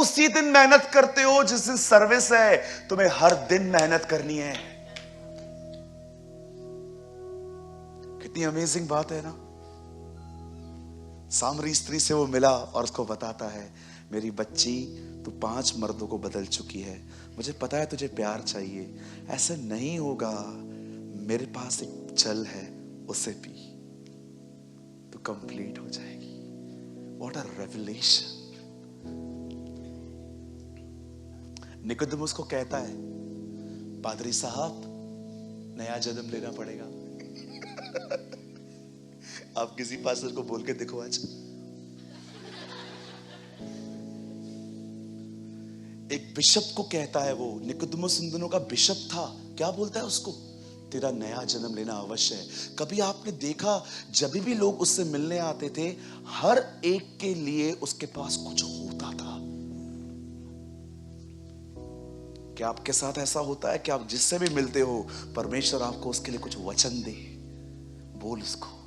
उसी दिन मेहनत करते हो जिस दिन सर्विस है। तुम्हें हर दिन मेहनत करनी है। कितनी अमेजिंग बात है ना। सामरी स्त्री से वो मिला और उसको बताता है, मेरी बच्ची, तू 5 मर्दों को बदल चुकी है, मुझे पता है तुझे प्यार चाहिए, ऐसा नहीं होगा, मेरे पास एक जल है, उसे पी, तू कंप्लीट हो जाएगी। What a revelation. निकोदेमुस को कहता है, पादरी साहब, नया जन्म लेना पड़ेगा। आप किसी पास्टर को बोल के देखो आज। एक बिशप को कहता है, वो निकोदेमुस उन दिनों का बिशप था, क्या बोलता है उसको, तेरा नया जन्म लेना अवश्य है। कभी आपने देखा जब भी लोग उससे मिलने आते थे, हर एक के लिए उसके पास कुछ होता था। क्या आपके साथ ऐसा होता है कि आप जिससे भी मिलते हो, परमेश्वर आपको उसके लिए कुछ वचन दे, बोल उसको।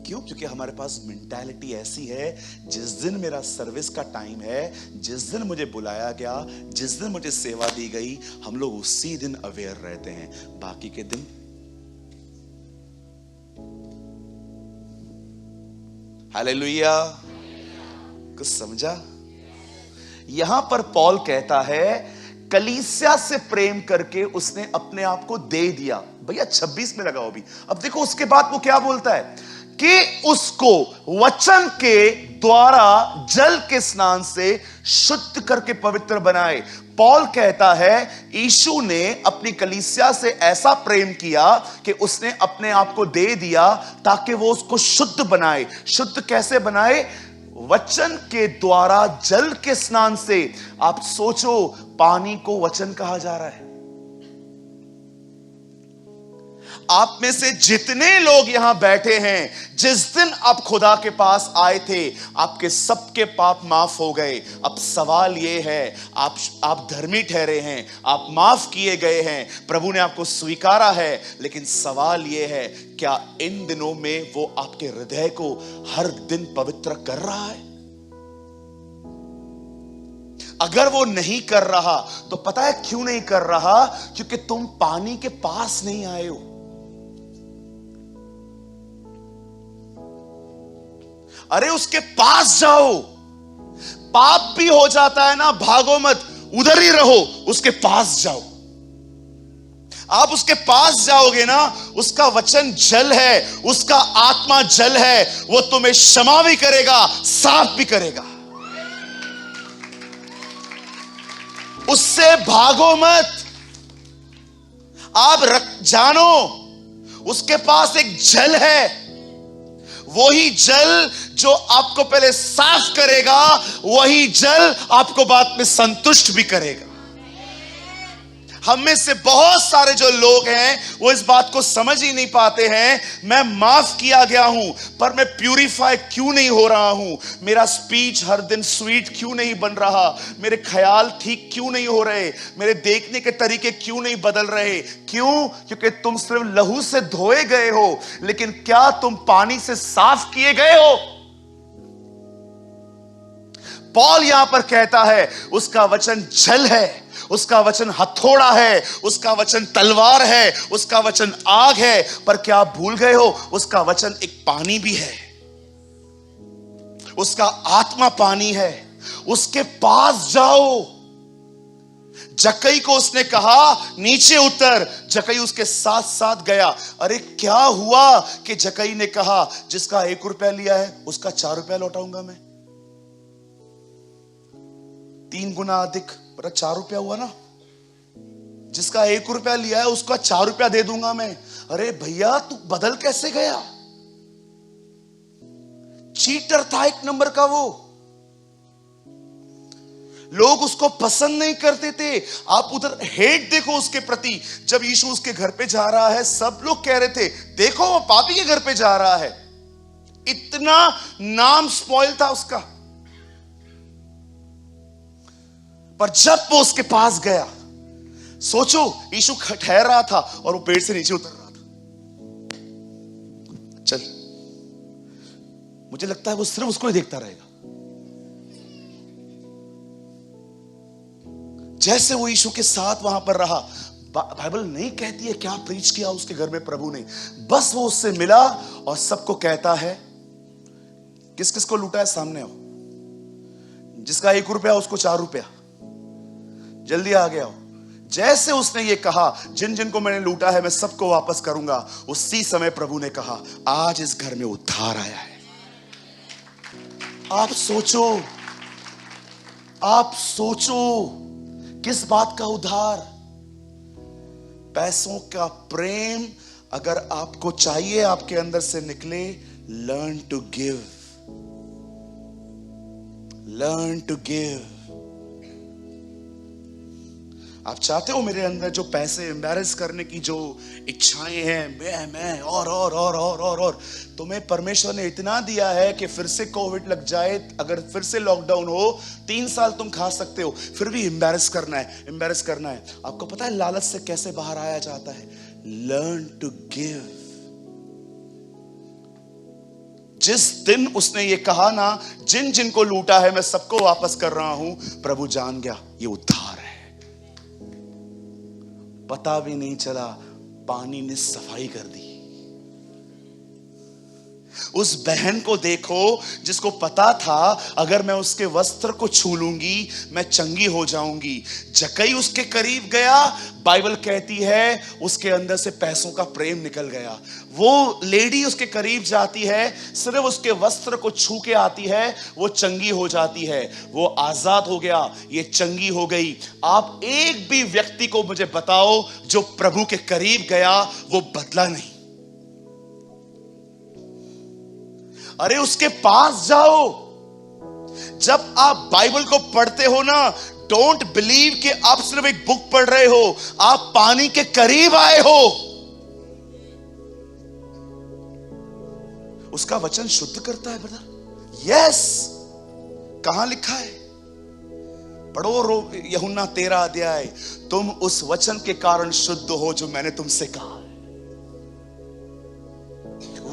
क्यों? क्योंकि हमारे पास मेंटालिटी ऐसी है, जिस दिन मेरा सर्विस का टाइम है, जिस दिन मुझे बुलाया गया, जिस दिन मुझे सेवा दी गई, हम लोग उसी दिन अवेयर रहते हैं, बाकी के दिन हालेलुया। कुछ समझा? यहां पर पौल कहता है, कलीसिया से प्रेम करके उसने अपने आप को दे दिया। भैया 26 में लगाओ अभी। अब देखो उसके बाद वो क्या बोलता है कि उसको वचन के द्वारा जल के स्नान से शुद्ध करके पवित्र बनाए। पौल कहता है यीशु ने अपनी कलीसिया से ऐसा प्रेम किया कि उसने अपने आप को दे दिया ताकि वो उसको शुद्ध बनाए। शुद्ध कैसे बनाए? वचन के द्वारा जल के स्नान से। आप सोचो, पानी को वचन कहा जा रहा है। आप में से जितने लोग यहां बैठे हैं, जिस दिन आप खुदा के पास आए थे, आपके सबके पाप माफ हो गए। अब सवाल यह है, आप धर्मी ठहरे हैं, आप माफ किए गए हैं, प्रभु ने आपको स्वीकारा है, लेकिन सवाल यह है, क्या इन दिनों में वो आपके हृदय को हर दिन पवित्र कर रहा है? अगर वो नहीं कर रहा तो पता है क्यों नहीं कर रहा? क्योंकि तुम पानी के पास नहीं आए हो। अरे उसके पास जाओ। पाप भी हो जाता है ना, भागो मत, उधर ही रहो, उसके पास जाओ। आप उसके पास जाओगे ना, उसका वचन जल है, उसका आत्मा जल है, वो तुम्हें क्षमा भी करेगा, साफ भी करेगा। उससे भागो मत। आप जानो उसके पास एक जल है, वही जल जो आपको पहले साफ करेगा, वही जल आपको बाद में संतुष्ट भी करेगा। हम में से बहुत सारे जो लोग हैं वो इस बात को समझ ही नहीं पाते हैं। मैं माफ किया गया हूं, पर मैं प्यूरिफाई क्यों नहीं हो रहा हूं? मेरा स्पीच हर दिन स्वीट क्यों नहीं बन रहा? मेरे ख्याल ठीक क्यों नहीं हो रहे? मेरे देखने के तरीके क्यों नहीं बदल रहे? क्यों? क्योंकि तुम सिर्फ लहू से धोए गए हो, लेकिन क्या तुम पानी से साफ किए गए हो? पौल यहां पर कहता है उसका वचन जल है, उसका वचन हथौड़ा है, उसका वचन तलवार है, उसका वचन आग है। पर क्या आप भूल गए हो, उसका वचन एक पानी भी है, उसका आत्मा पानी है। उसके पास जाओ। जक्कई को उसने कहा नीचे उतर, जक्कई उसके साथ साथ गया। अरे क्या हुआ कि जक्कई ने कहा जिसका 1 रुपया लिया है उसका 4 रुपया लौटाऊंगा मैं। 3 गुना अधिक, 4 रुपया हुआ ना। जिसका 1 रुपया लिया है उसका 4 रुपया दे दूंगा मैं। अरे भैया तू बदल कैसे गया? चीटर था एक नंबर का वो। लोग उसको पसंद नहीं करते थे। आप उधर हेट देखो उसके प्रति। जब यीशु उसके घर पे जा रहा है, सब लोग कह रहे थे देखो वो पापी के घर पे जा रहा है। इतना नाम स्पॉइल था उसका। पर जब वो उसके पास गया, सोचो यीशु ठहर रहा था और वो पेड़ से नीचे उतर रहा था। चल, मुझे लगता है वो सिर्फ उसको ही देखता रहेगा। जैसे वो यीशु के साथ वहां पर रहा, बाइबल नहीं कहती है क्या प्रीच किया उसके घर में प्रभु ने, बस वो उससे मिला और सबको कहता है, किस किस को लूटा है सामने आओ, जिसका 1 रुपया उसको 4 रुपया, जल्दी आ गया हो। जैसे उसने ये कहा, जिन जिन को मैंने लूटा है मैं सबको वापस करूंगा, उसी समय प्रभु ने कहा आज इस घर में उद्धार आया है। आप सोचो, आप सोचो किस बात का उद्धार? पैसों का प्रेम अगर आपको चाहिए आपके अंदर से निकले, learn to give, learn to give. आप चाहते हो मेरे अंदर जो पैसे एम्बैरेस करने की जो इच्छाएं हैं, मैं और तुम्हें परमेश्वर ने इतना दिया है कि फिर से कोविड लग जाए, अगर फिर से लॉकडाउन हो, 3 साल तुम खा सकते हो, फिर भी एम्बैरेस करना है, एम्बैरेस करना है। आपको पता है लालच से कैसे बाहर आया जाता है? Learn to give. जिस दिन उसने ये कहा ना, जिन जिन को लूटा है मैं सबको वापस कर रहा हूं, प्रभु जान गया ये उद्धार है। पता भी नहीं चला, पानी ने सफाई कर दी। उस बहन को देखो जिसको पता था अगर मैं उसके वस्त्र को छू लूंगी मैं चंगी हो जाऊंगी। जकई उसके करीब गया, बाइबल कहती है उसके अंदर से पैसों का प्रेम निकल गया। वो लेडी उसके करीब जाती है, सिर्फ उसके वस्त्र को छू के आती है, वो चंगी हो जाती है, वो आजाद हो गया, ये चंगी हो गई। आप एक भी व्यक्ति को मुझे बताओ जो प्रभु के करीब गया वो बदला नहीं। अरे उसके पास जाओ। जब आप बाइबल को पढ़ते हो ना, डोंट बिलीव कि आप सिर्फ एक बुक पढ़ रहे हो, आप पानी के करीब आए हो। उसका वचन शुद्ध करता है ब्रदर। यस, कहां लिखा है? पढ़ो यूहन्ना 13 अध्याय, तुम उस वचन के कारण शुद्ध हो जो मैंने तुमसे कहा।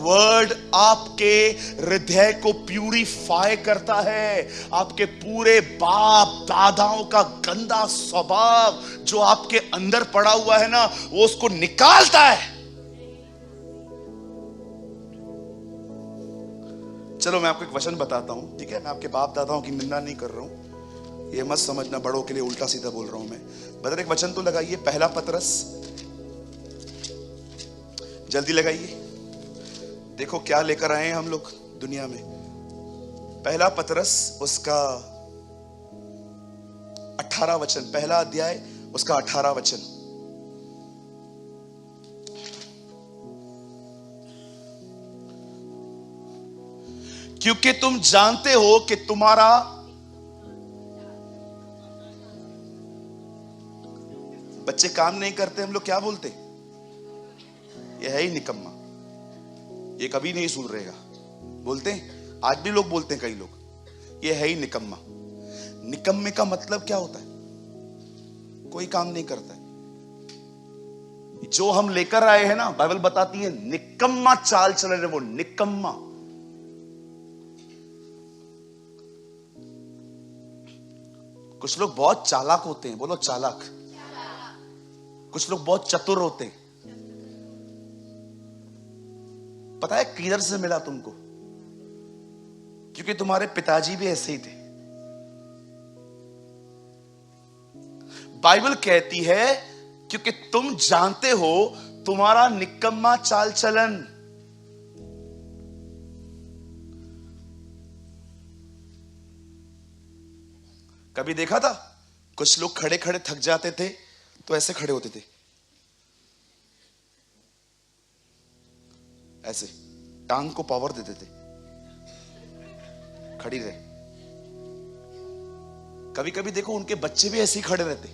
वर्ड आपके हृदय को प्यूरिफाई करता है। आपके पूरे बाप दादाओं का गंदा स्वभाव जो आपके अंदर पड़ा हुआ है ना, वो उसको निकालता है। चलो मैं आपको एक वचन बताता हूं, ठीक है? मैं आपके बाप दादाओं की निंदा नहीं कर रहा हूं, ये मत समझना बड़ों के लिए उल्टा सीधा बोल रहा हूं मैं। बदर एक वचन तो लगाइए, पहला पतरस, जल्दी लगाइए। देखो क्या लेकर आए हैं हम लोग दुनिया में। पहला पतरस उसका 18 वचन, पहला अध्याय उसका 18 वचन। क्योंकि तुम जानते हो कि तुम्हारा बच्चे काम नहीं करते, हम लोग क्या बोलते? ये है ही निकम्मा, ये कभी नहीं सुधरेगा। बोलते हैं, आज भी लोग बोलते हैं, कई लोग, ये है ही निकम्मा। निकम्मे का मतलब क्या होता है? कोई काम नहीं करता है। जो हम लेकर आए हैं ना, बाइबल बताती है निकम्मा चाल चलन है वो, निकम्मा। कुछ लोग बहुत चालाक होते हैं, बोलो चालाक। कुछ लोग बहुत चतुर होते हैं। पता है किधर से मिला तुमको? क्योंकि तुम्हारे पिताजी भी ऐसे ही थे। बाइबल कहती है क्योंकि तुम जानते हो तुम्हारा निकम्मा चाल चलन। कभी देखा था कुछ लोग खड़े खड़े थक जाते थे तो ऐसे खड़े होते थे, ऐसे टांग को पावर देते थे, खड़ी रहे। कभी कभी देखो उनके बच्चे भी ऐसे ही खड़े रहते।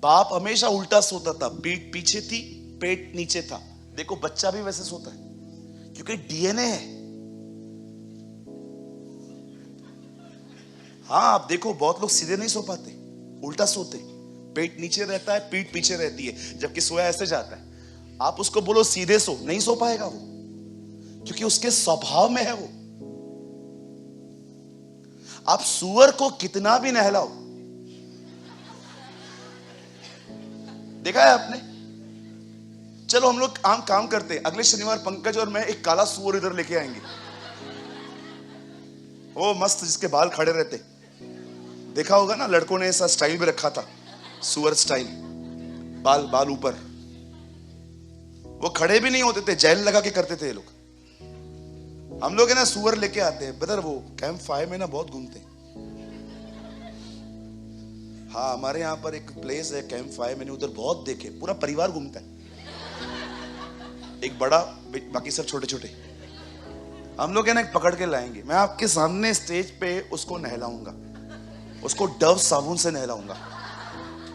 बाप हमेशा उल्टा सोता था, पीठ पीछे थी, पेट नीचे था। देखो बच्चा भी वैसे सोता है क्योंकि डीएनए है। हाँ आप देखो बहुत लोग सीधे नहीं सो पाते, उल्टा सोते, पेट नीचे रहता है, पीठ पीछे रहती है, जबकि सोया ऐसे जाता है। आप उसको बोलो सीधे सो, नहीं सो पाएगा वो, क्योंकि उसके स्वभाव में है वो। आप सुअर को कितना भी नहलाओ, देखा है आपने? चलो हम लोग काम करते हैं, अगले शनिवार पंकज और मैं एक काला सुअर इधर लेके आएंगे, वो मस्त जिसके बाल खड़े रहते, देखा होगा ना, लड़कों ने ऐसा स्टाइल भी रखा था, सुअर स्टाइल, बाल बाल ऊपर, वो खड़े भी नहीं होते थे, जेल लगा के करते थे ये लोग। हम लोग है ना सुअर लेके आते हैं ब्रदर, वो कैंप फायर में ना बहुत घूमते हैं। हाँ, हमारे यहाँ पर एक प्लेस है कैंप फायर, मैंने उधर बहुत देखे, पूरा परिवार घूमता है, एक बड़ा बाकी सब छोटे छोटे। हम लोग है ना पकड़ के लाएंगे, मैं आपके सामने स्टेज पे उसको नहलाऊंगा, उसको डव साबुन से नहलाऊंगा,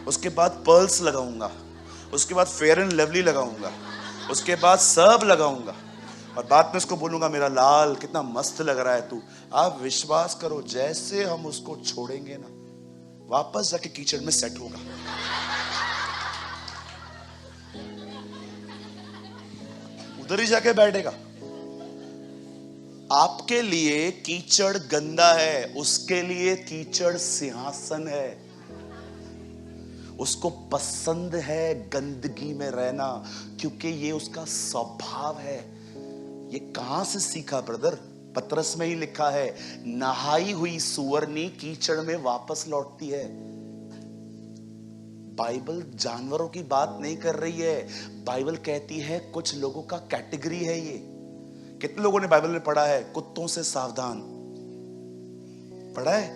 उसके बाद पर्ल्स लगाऊंगा, उसके बाद फेयर एंड लवली लगाऊंगा, उसके बाद सब लगाऊंगा, और बाद में उसको बोलूंगा मेरा लाल कितना मस्त लग रहा है तू। आप विश्वास करो, जैसे हम उसको छोड़ेंगे ना, वापस जाके कीचड़ में सेट होगा। उधर ही जाके बैठेगा। आपके लिए कीचड़ गंदा है, उसके लिए कीचड़ सिंहासन है। उसको पसंद है गंदगी में रहना, क्योंकि ये उसका स्वभाव है। ये कहां से सीखा ब्रदर? पतरस में ही लिखा है, नहाई हुई सुअरनी कीचड़ में वापस लौटती है। बाइबल जानवरों की बात नहीं कर रही है, बाइबल कहती है कुछ लोगों का कैटेगरी है ये। कितने लोगों ने बाइबल में पढ़ा है कुत्तों से सावधान? पढ़ा है?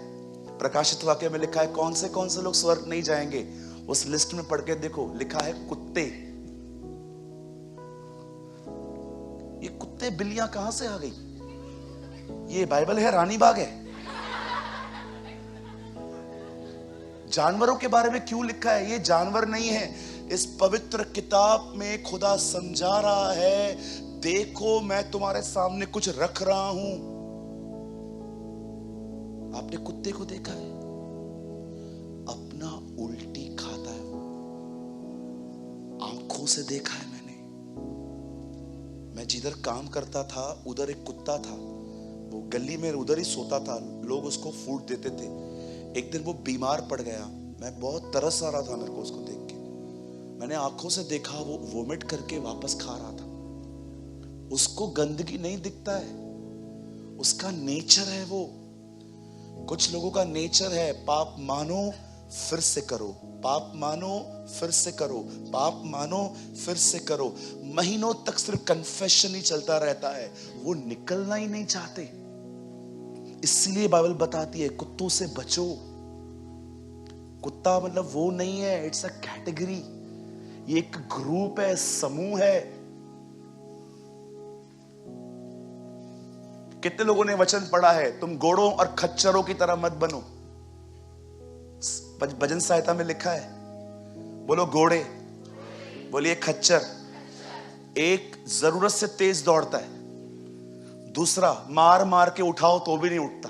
प्रकाशित वाक्य में लिखा है कौन से लोग स्वर्ग नहीं जाएंगे। उस लिस्ट में पढ़ के देखो, लिखा है कुत्ते। ये कुत्ते बिल्लियां कहां से आ गई? ये बाइबल है, रानी बाग है? जानवरों के बारे में क्यों लिखा है? ये जानवर नहीं है। इस पवित्र किताब में खुदा समझा रहा है, देखो मैं तुम्हारे सामने कुछ रख रहा हूं। आपने कुत्ते को देखा है? अपना उल्टी खाता है, आंखों से देखा है मैंने। मैं जिधर काम करता था उधर एक कुत्ता था, वो गली में उधर ही सोता था, लोग उसको फूड देते थे। एक दिन वो बीमार पड़ गया, मैं बहुत तरस आ रहा था मेरे को उसको देख के। मैंने आंखों से देखा, वो वोमिट करके वापस खा रहा था। उसको गंदगी नहीं दिखता है, उसका नेचर है वो। कुछ लोगों का नेचर है, पाप मानो फिर से करो, पाप मानो फिर से करो, पाप मानो फिर से करो। महीनों तक सिर्फ कन्फेशन ही चलता रहता है, वो निकलना ही नहीं चाहते। इसलिए बाइबल बताती है कुत्तों से बचो। कुत्ता मतलब वो नहीं है, इट्स अ कैटेगरी। ये एक ग्रुप है, समूह है। कितने लोगों ने वचन पढ़ा है, तुम घोड़ों और खच्चरों की तरह मत बनो। भजन सहायता में लिखा है, बोलो घोड़े, बोलिए खच्चर। एक जरूरत से तेज दौड़ता है, दूसरा मार मार के उठाओ तो भी नहीं उठता।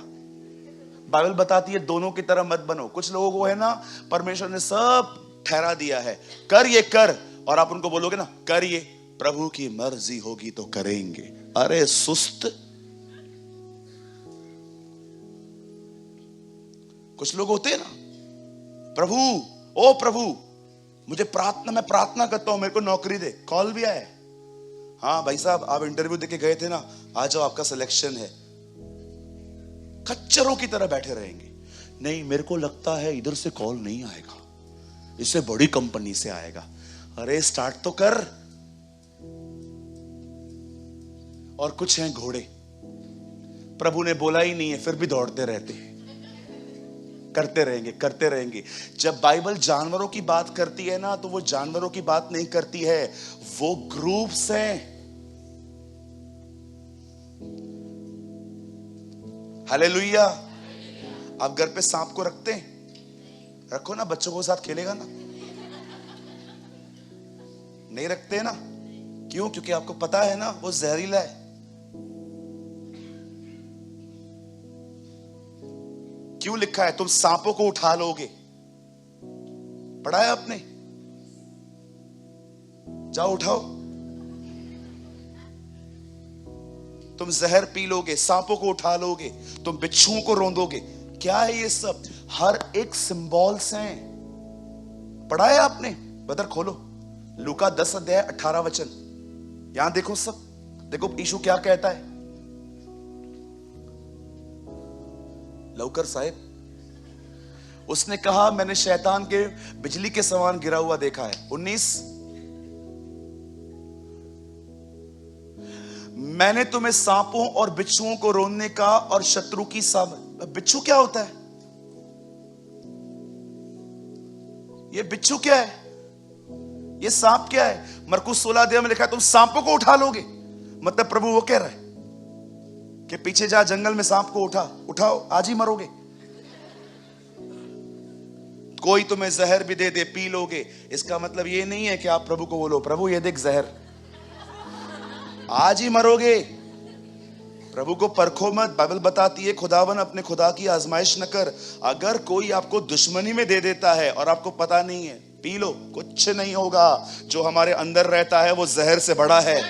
बाइबल बताती है दोनों की तरह मत बनो। कुछ लोगों को है ना, परमेश्वर ने सब ठहरा दिया है, कर ये कर, और आप उनको बोलोगे ना कर ये, प्रभु की मर्जी होगी तो करेंगे। अरे सुस्त। कुछ लोग होते हैं ना, प्रभु, ओ प्रभु मुझे मैं प्रार्थना करता हूं, मेरे को नौकरी दे। कॉल भी आया, हाँ भाई साहब आप इंटरव्यू देके गए थे ना, आ जाओ आपका सिलेक्शन है। खच्चरों की तरह बैठे रहेंगे। नहीं, मेरे को लगता है इधर से कॉल नहीं आएगा, इससे बड़ी कंपनी से आएगा। अरे स्टार्ट तो कर। और कुछ हैं घोड़े, प्रभु ने बोला ही नहीं है फिर भी दौड़ते रहते हैं, करते रहेंगे करते रहेंगे। जब बाइबल जानवरों की बात करती है ना, तो वो जानवरों की बात नहीं करती है, वो ग्रुप्स हैं। हालेलुया। आप घर पे सांप को रखते हैं? रखो ना, बच्चों को साथ खेलेगा ना। नहीं रखते ना? क्यों? क्योंकि आपको पता है ना वो जहरीला है। क्यों लिखा है तुम सांपों को उठा लोगे? पढ़ा है आपने? जाओ उठाओ। तुम जहर पी लोगे, सांपों को उठा लोगे, तुम बिच्छुओं को रौंदोगे। क्या है ये सब? हर एक सिंबल्स हैं। पढ़ा है आपने? बदर खोलो लूका 10 अध्याय 18 वचन। यहां देखो सब, देखो यीशु क्या कहता है। लौकर साहेब, उसने कहा मैंने शैतान के बिजली के समान गिरा हुआ देखा है। 19, मैंने तुम्हें सांपों और बिच्छुओं को रोकने का और शत्रु की बिच्छू क्या होता है? ये बिच्छू क्या है? ये सांप क्या है? मरकुस 16 अध्याय में लिखा है तुम सांपों को उठा लोगे। मतलब प्रभु वो कह रहा है कि पीछे जा जंगल में सांप को उठाओ, आज ही मरोगे। कोई तुम्हें जहर भी दे दे, पी लोगे। इसका मतलब ये नहीं है कि आप प्रभु को बोलो प्रभु ये देख जहर, आज ही मरोगे। प्रभु को परखो मत। बाइबल बताती है खुदावन अपने खुदा की आजमाइश न कर। अगर कोई आपको दुश्मनी में दे देता है और आपको पता नहीं है, पी लो, कुछ नहीं होगा। जो हमारे अंदर रहता है वो जहर से बड़ा है।